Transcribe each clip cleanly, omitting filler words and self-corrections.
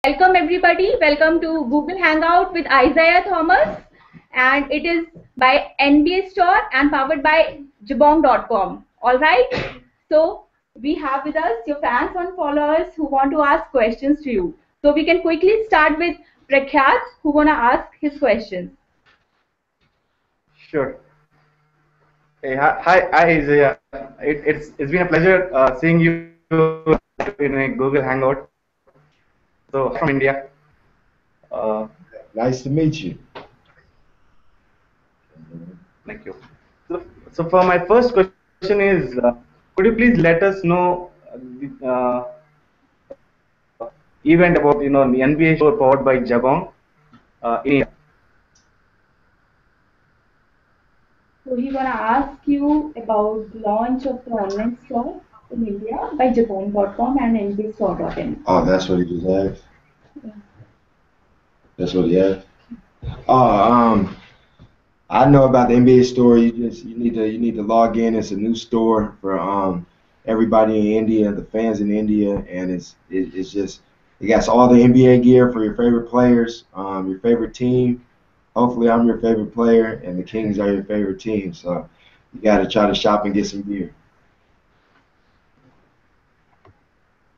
Welcome everybody. Welcome to Google Hangout with Isaiah Thomas, and it is by NBA Store and powered by Jabong.com. All right. So we have with us your fans and followers who want to ask questions to you. So we can quickly start with Prakhyat, who wanna ask his questions. Sure. Hey, hi, Isaiah. It's been a pleasure seeing you in a Google Hangout. So from India. Uh, Nice to meet you. Thank you. So for my first question is, could you please let us know the event about the NBA show powered by Jabong in India? So he wanna ask you about the launch of the online store in India by Jabong.com and NBStore.in. Oh, that's what he just asked. That's what he asked. Oh, I know about the NBA store. You need to log in. It's a new store for everybody in India, the fans in India, and it's just it got all the NBA gear for your favorite players, your favorite team. Hopefully, I'm your favorite player, and the Kings are your favorite team. So you got to try to shop and get some gear.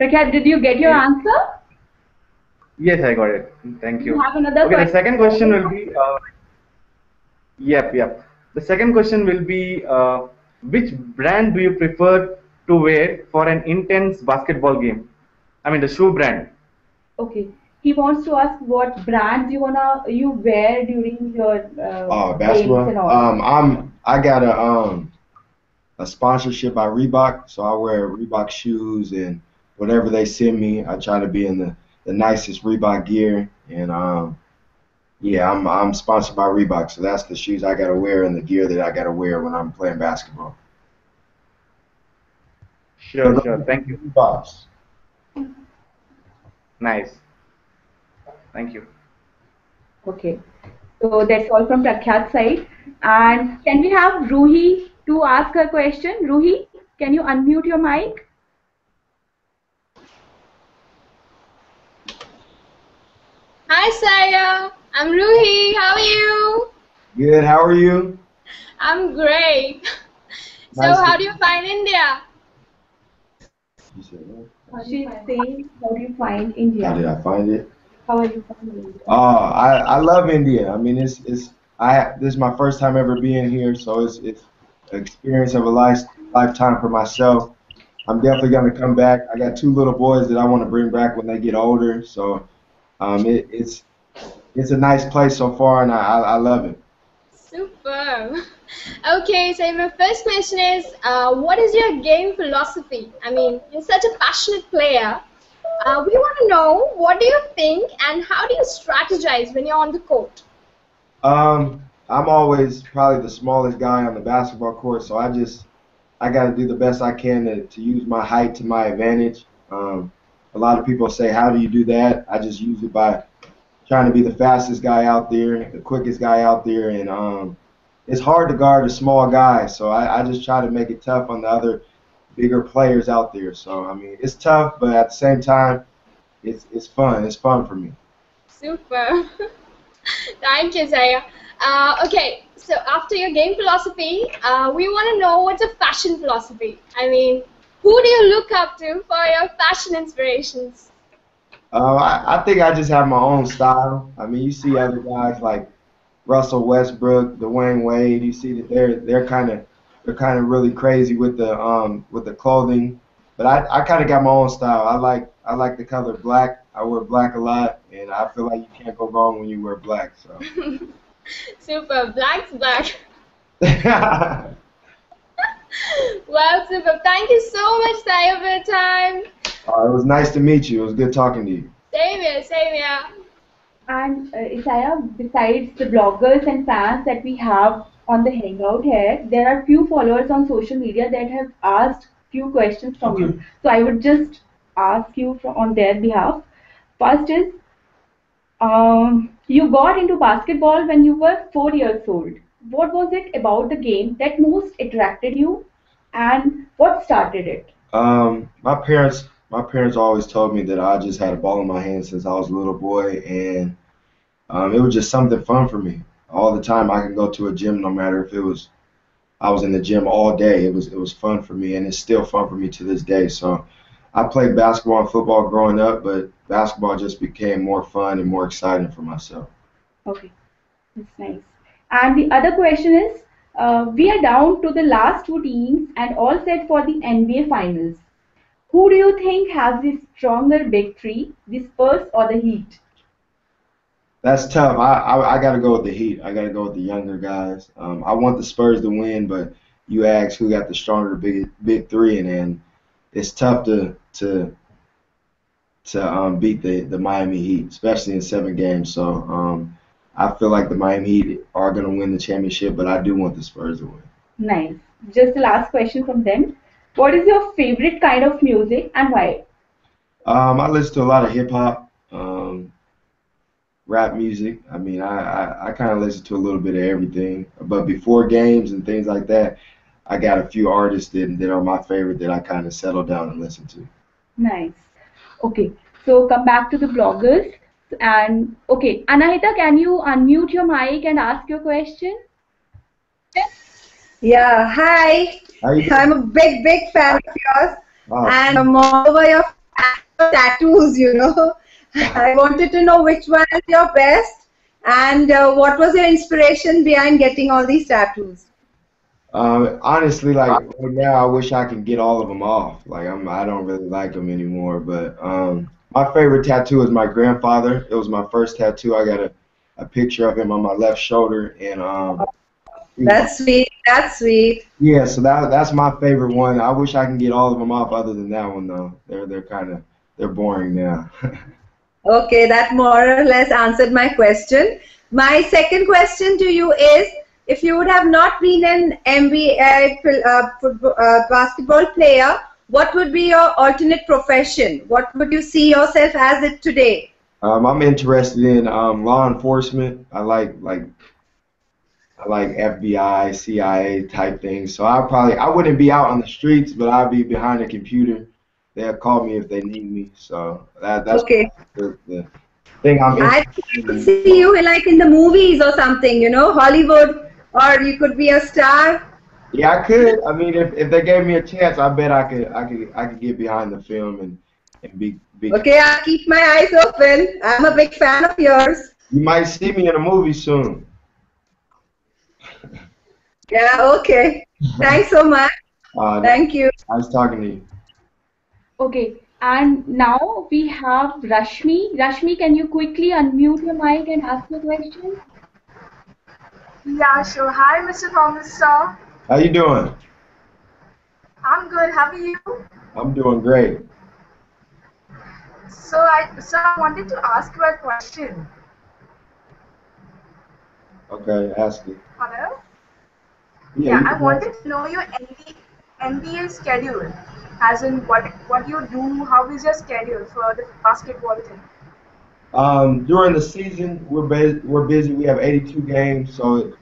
Prakhyat, did you get your Okay. answer? Yes, I got it. Thank You you. have another Okay, the question? second question will be, yep. The second question will be, which brand do you prefer to wear for an intense basketball game? I mean, the shoe brand. Okay. He wants to ask what brands you wear during your Oh, games and basketball. all. I got a sponsorship by Reebok, so I wear Reebok shoes and whatever they send me. I try to be in the nicest Reebok gear, and yeah, I'm sponsored by Reebok, so that's the shoes I gotta wear and the gear that I gotta wear when I'm playing basketball. So Sure, those sure. are Thank you. Reeboks. Nice. Thank you. Okay. So that's all from Prakhyat's side. And can we have Ruhi to ask her question? Ruhi, can you unmute your mic? Hi, Saya. I'm Ruhi. How are you? Good. How are you? I'm great. So, Nice to how do meet you find India? you. Said what? She's saying, how do you find How India? did I find it? How are you finding India? I love India. I mean, it's I this is my first time ever being here, so it's an experience of a lifetime for myself. I'm definitely gonna come back. I got two little boys that I want to bring back when they get older, so it's a nice place so far, and I love it. Super. Okay, so my first question is, what is your game philosophy? I mean, you're such a passionate player. We want to know what do you think and how do you strategize when you're on the court? I'm always probably the smallest guy on the basketball court, so I got to do the best I can to use my height to my advantage. A lot of people say, "How do you do that?" I just use it by trying to be the fastest guy out there, the quickest guy out there, and it's hard to guard a small guy. So I just try to make it tough on the other bigger players out there. So I mean, it's tough, but at the same time, it's fun. It's fun for me. Super. Thank you, Zaya. Okay, so after your game philosophy, we want to know what's a fashion philosophy. I mean, who do you look up to for your fashion inspirations? I think I just have my own style. I mean, you see other guys like Russell Westbrook, Dwayne Wade. You see that they're kind of really crazy with the clothing. But I kind of got my own style. I like the color black. I wear black a lot, and I feel like you can't go wrong when you wear black. So Super, black's black. it Well, super. Thank you so much, Zaya, for your time. was nice to meet you. It was good talking to you. Same here, same here. And Isaiah, besides the bloggers and fans that we have on the Hangout here, there are few followers on social media that have asked few questions from Okay. you. So I would just ask you on their behalf. First is, you got into basketball when you were 4 years old. What was it about the game that most attracted you, and what started it? My parents my parents always told me that I just had a ball in my hand since I was a little boy, and it was just something fun for me. All the time, I can go to a gym, no matter if it was I was in the gym all day. It was fun for me, and it's still fun for me to this day. So I played basketball and football growing up, but basketball just became more fun and more exciting for myself. Okay, that's nice. And the other question is, we are down to the last two teams and all set for the NBA Finals. Who do you think has the stronger big three, the Spurs or the Heat? That's tough. I got to go with the Heat. I got to go with the younger guys. I want the Spurs to win, but you ask who got the stronger big three, and then it's tough to beat the Miami Heat, especially in 7 games. So I feel like the Miami Heat are going to win the championship, but I do want the Spurs to win. Nice. Just the last question from them. What is your favorite kind of music and why? I listen to a lot of hip hop, rap music. I mean, I kind of listen to a little bit of everything. But before games and things like that, I got a few artists that are my favorite that I kind of settle down and listen to. Nice. Okay, so come back to the bloggers. And okay, Anahita, can you unmute your mic and ask your question? Yeah, hi. How you doing? I'm a big fan of yours. Oh, And moreover, your tattoos, I wanted to know which one is your best and what was your inspiration behind getting all these tattoos? honestly, like right now, I wish I could get all of them off. Like I don't really like them anymore. But my favorite tattoo is my grandfather. It was my first tattoo. I got a picture of him on my left shoulder, and he was my, That's sweet. That's sweet. yeah. So that's my favorite one. I wish I can get all of them off. Other than that one, though, they're kind of they're boring now. Okay, that more or less answered my question. My second question to you is, if you would have not been an NBA football, basketball player, what would be your alternate profession? What would you see yourself as it today? I'm interested in law enforcement. I like FBI, CIA type things. So I wouldn't be out on the streets, but I'd be behind a computer. They'll call me if they need me. So that's Okay. the thing I'm I interested could in. see you like in the movies or something, Hollywood, or you could be a star. Yeah, I could. I mean, if they gave me a chance, I bet I could get behind the film and be. Okay, I'll keep my eyes open. I'm a big fan of yours. You might see me in a movie soon. Yeah, okay. Thanks so much. Uh, Thank you. nice talking to you. Okay, and now we have Rashmi. Rashmi, can you quickly unmute your mic and ask your question? Yeah, sure. Hi, Mr. Thomas, sir. How you doing? I'm good. How are you? I'm doing great. So I wanted to ask you a question. Okay, ask it. Hello? Yeah, Yeah, you I can ask. wanted to know your NBA schedule. As in, what you do, how is your schedule for the basketball thing? During the season, we're busy. We have 82 games, so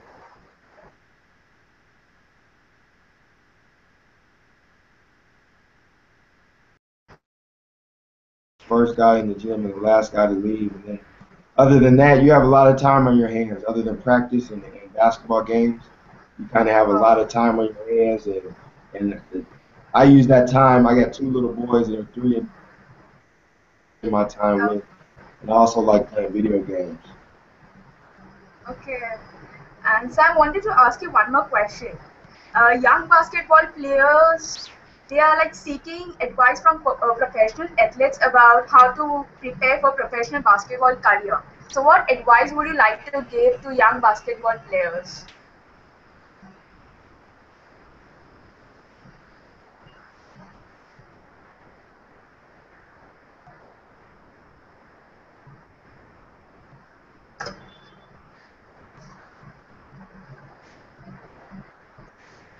first guy in the gym and the last guy to leave. And then, other than that, you have a lot of time on your hands. Other than practice and basketball games, you kind of have a lot of time on your hands. And I use that time. I got two little boys that are 3 in my time Oh, with, and I also like playing video games. okay. And so I wanted to ask you one more question. Young basketball players, they are like seeking advice from professional athletes about how to prepare for professional basketball career. So what advice would you like to give to young basketball players?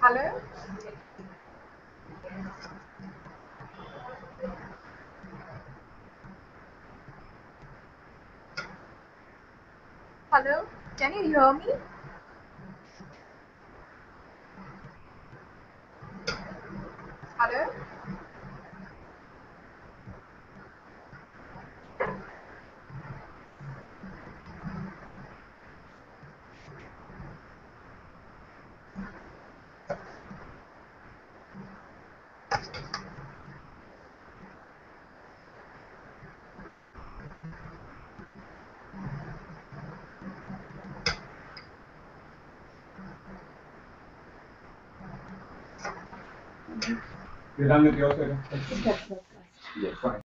Hello? Hello? Can you hear me? Hello? You're done with your side? That's Yes. Fine.